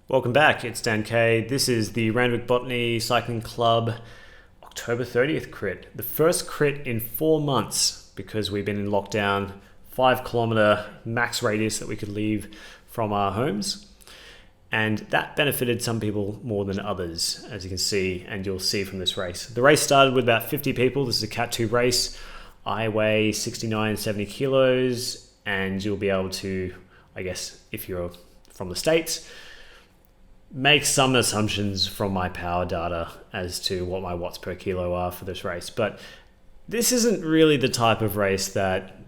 Welcome back, it's Dan Kay. This is the Randwick Botany Cycling Club October 30th crit. The first crit in 4 months because we've been in lockdown, 5 kilometre max radius that we could leave from our homes. And that benefited some people more than others, as you can see, and you'll see from this race. The race started with about 50 people. This is a Cat 2 race. I weigh 69, 70 kilos, and you'll be able to, I guess, if you're from the States, make some assumptions from my power data as to what my watts per kilo are for this race. But this isn't really the type of race that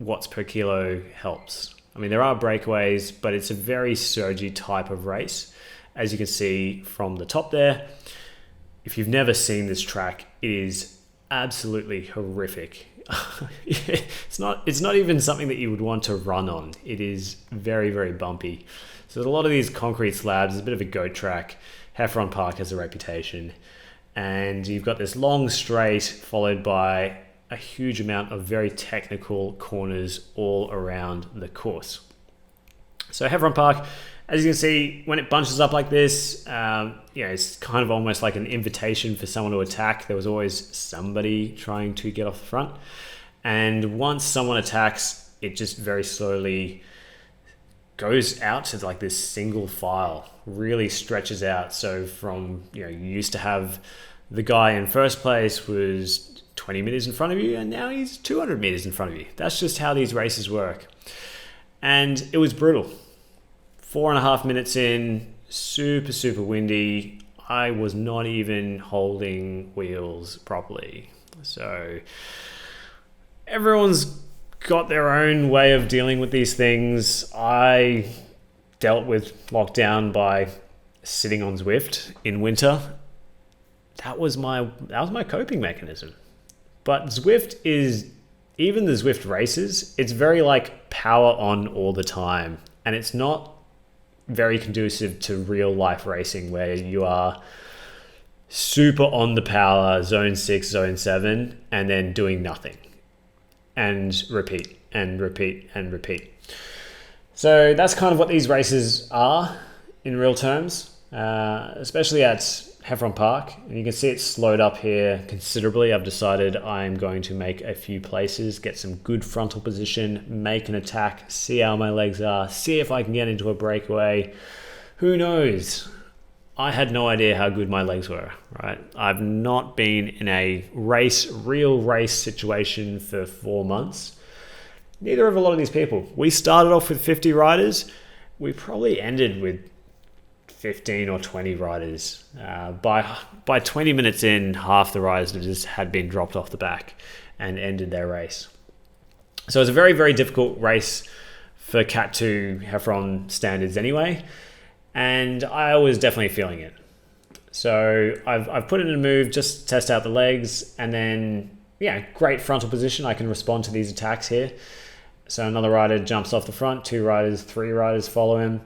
watts per kilo helps. I mean, there are breakaways, but it's a very surgy type of race. As you can see from the top there, if you've never seen this track, it is absolutely horrific. It's not even something that you would want to run on. It is very, very bumpy. So there's a lot of these concrete slabs. It's a bit of a goat track. Heffron Park has a reputation. And you've got this long straight followed by a huge amount of very technical corners all around the course. So Heffron Park, as you can see, when it bunches up like this, it's kind of almost like an invitation for someone to attack. There was always somebody trying to get off the front. And once someone attacks, it just very slowly goes out to like this single file, really stretches out. So from, you used to have the guy in first place was 20 meters in front of you, and now he's 200 meters in front of you. That's just how these races work. And it was brutal. 4.5 minutes in, super, super windy. I was not even holding wheels properly. So everyone's got their own way of dealing with these things. I dealt with lockdown by sitting on Zwift in winter. That was my coping mechanism. But Zwift is, even the Zwift races, it's very like power on all the time. And it's not very conducive to real life racing where you are super on the power, zone 6, zone 7, and then doing nothing. And repeat, and repeat, and repeat. So that's kind of what these races are in real terms, especially at Heffron Park. And you can see it's slowed up here considerably. I've decided I'm going to make a few places, get some good frontal position, make an attack, see how my legs are, see if I can get into a breakaway. Who knows? I had no idea how good my legs were, right? I've not been in a real race situation for 4 months. Neither have a lot of these people. We started off with 50 riders. We probably ended with 15 or 20 riders. By 20 minutes in, half the riders just had been dropped off the back and ended their race. So it's a very, very difficult race for Cat 2 Heffron standards anyway. And I was definitely feeling it. So I've put it in a move just to test out the legs, and then, great frontal position. I can respond to these attacks here. So another rider jumps off the front, 2 riders, 3 riders follow him.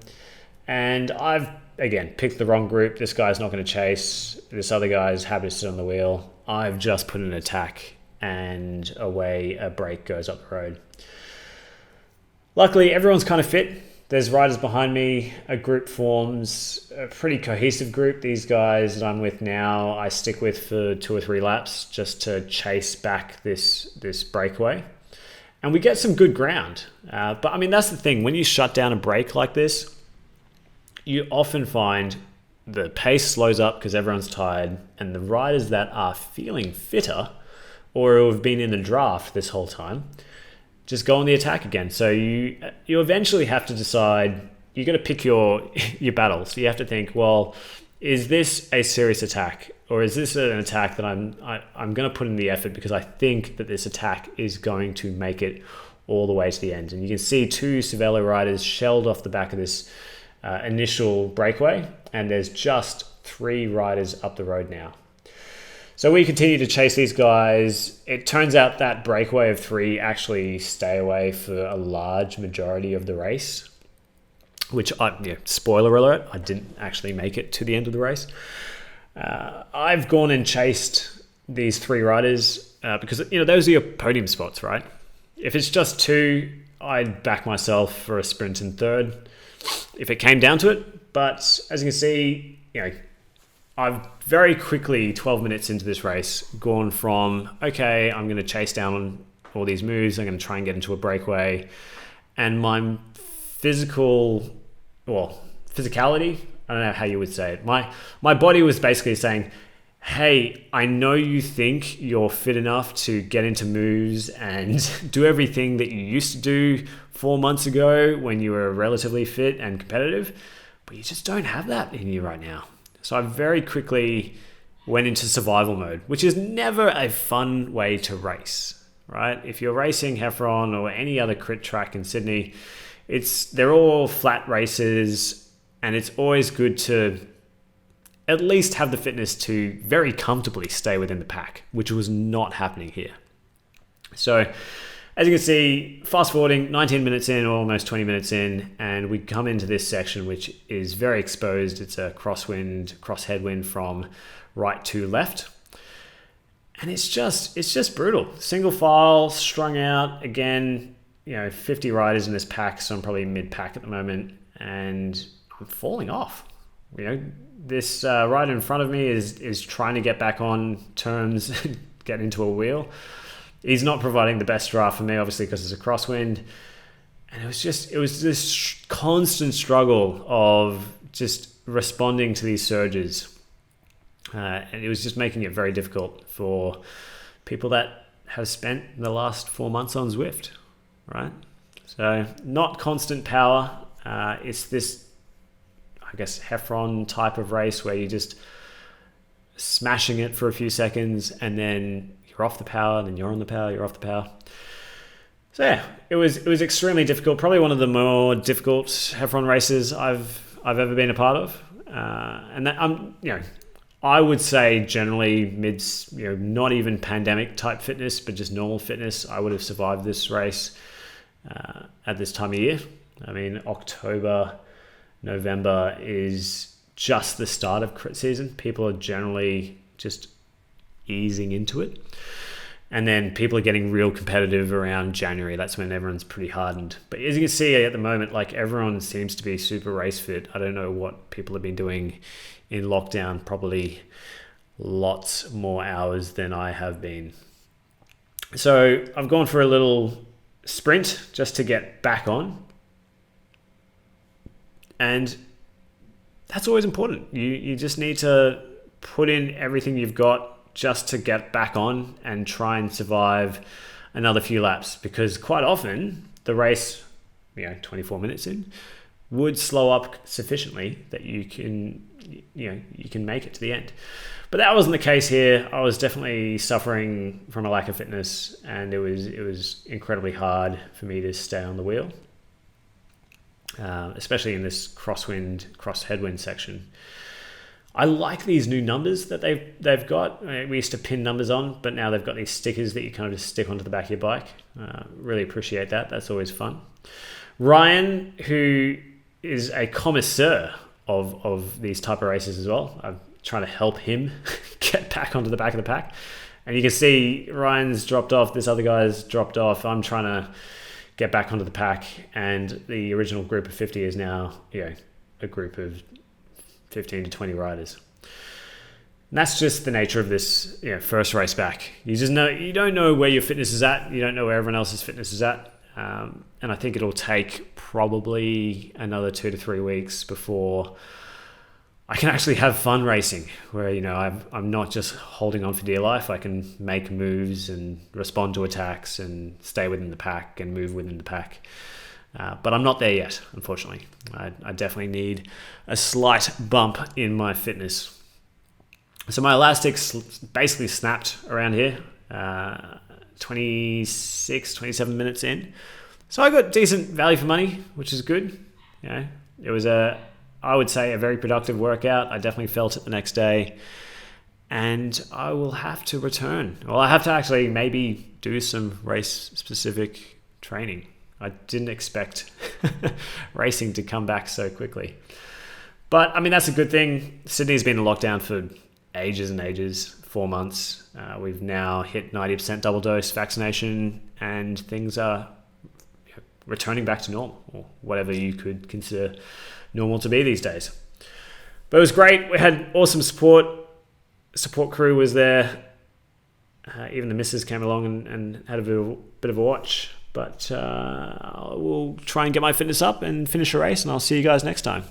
And I've, again, picked the wrong group. This guy's not going to chase. This other guy's happy to sit on the wheel. I've just put in an attack, and away a break goes up the road. Luckily, everyone's kind of fit. There's riders behind me, a group forms, a pretty cohesive group. These guys that I'm with now, I stick with for 2 or 3 laps just to chase back this breakaway. And we get some good ground. But I mean, that's the thing. When you shut down a break like this, you often find the pace slows up because everyone's tired, and the riders that are feeling fitter or who have been in the draft this whole time just go on the attack again. So you eventually have to decide, you got to pick your battles. You have to think, well, is this a serious attack, or is this an attack that I'm going to put in the effort because I think that this attack is going to make it all the way to the end? And you can see 2 Cervelo riders shelled off the back of this initial breakaway, and there's just 3 riders up the road now. So we continue to chase these guys. It turns out that breakaway of 3 actually stay away for a large majority of the race, which, spoiler alert, I didn't actually make it to the end of the race. I've gone and chased these 3 riders because, those are your podium spots, right? If it's just 2, I'd back myself for a sprint in third. if it came down to it. But as you can see, I've very quickly, 12 minutes into this race, gone from, okay, I'm going to chase down all these moves. I'm going to try and get into a breakaway. And my physicality, I don't know how you would say it. My body was basically saying, hey, I know you think you're fit enough to get into moves and do everything that you used to do 4 months ago when you were relatively fit and competitive, but you just don't have that in you right now. So I very quickly went into survival mode, which is never a fun way to race, right? If you're racing Heffron or any other crit track in Sydney, they're all flat races, and it's always good to at least have the fitness to very comfortably stay within the pack, which was not happening here. So as you can see, fast forwarding 19 minutes in, or almost 20 minutes in, and we come into this section, which is very exposed. It's a cross headwind from right to left. And it's just brutal. Single file, strung out. Again, 50 riders in this pack, so I'm probably mid-pack at the moment, and I'm falling off. This rider in front of me is trying to get back on terms, get into a wheel. He's not providing the best draft for me, obviously, because it's a crosswind. And it was this constant struggle of just responding to these surges. And it was just making it very difficult for people that have spent the last 4 months on Zwift, right? So not constant power. It's this, I guess, Heffron type of race where you're just smashing it for a few seconds, and then you're off the power, then you're on the power, you're off the power. So yeah, it was extremely difficult. Probably one of the more difficult Heffron races I've ever been a part of. And that I would say generally not even pandemic type fitness, but just normal fitness, I would have survived this race at this time of year. I mean, October, November is just the start of crit season. People are generally just easing into it. And then people are getting real competitive around January. That's when everyone's pretty hardened. But as you can see at the moment, everyone seems to be super race fit. I don't know what people have been doing in lockdown, probably lots more hours than I have been. So I've gone for a little sprint just to get back on. And that's always important. You just need to put in everything you've got just to get back on and try and survive another few laps, because quite often the race, 24 minutes in, would slow up sufficiently that you can make it to the end. But that wasn't the case here. I was definitely suffering from a lack of fitness, and it was incredibly hard for me to stay on the wheel, especially in this cross headwind section. I like these new numbers that they've got. We used to pin numbers on, but now they've got these stickers that you kind of just stick onto the back of your bike. Really appreciate that. That's always fun. Ryan, who is a connoisseur of these type of races as well, I'm trying to help him get back onto the back of the pack. And you can see Ryan's dropped off. This other guy's dropped off. I'm trying to get back onto the pack. And the original group of 50 is now a group of 15 to 20 riders. And that's just the nature of this first race back. You don't know where your fitness is at. You don't know where everyone else's fitness is at. And I think it'll take probably another 2 to 3 weeks before I can actually have fun racing, where I'm not just holding on for dear life. I can make moves and respond to attacks and stay within the pack and move within the pack. But I'm not there yet, unfortunately. I definitely need a slight bump in my fitness. So my elastics basically snapped around here, 26, 27 minutes in. So I got decent value for money, which is good. It was I would say, a very productive workout. I definitely felt it the next day. And I will have to return. Well, I have to actually maybe do some race-specific training. I didn't expect racing to come back so quickly. But, that's a good thing. Sydney's been in lockdown for ages and ages, 4 months. We've now hit 90% double dose vaccination, and things are returning back to normal, or whatever you could consider normal to be these days. But it was great. We had awesome support. Support crew was there. Even the missus came along and had a bit of a watch. But we'll try and get my fitness up and finish a race, and I'll see you guys next time.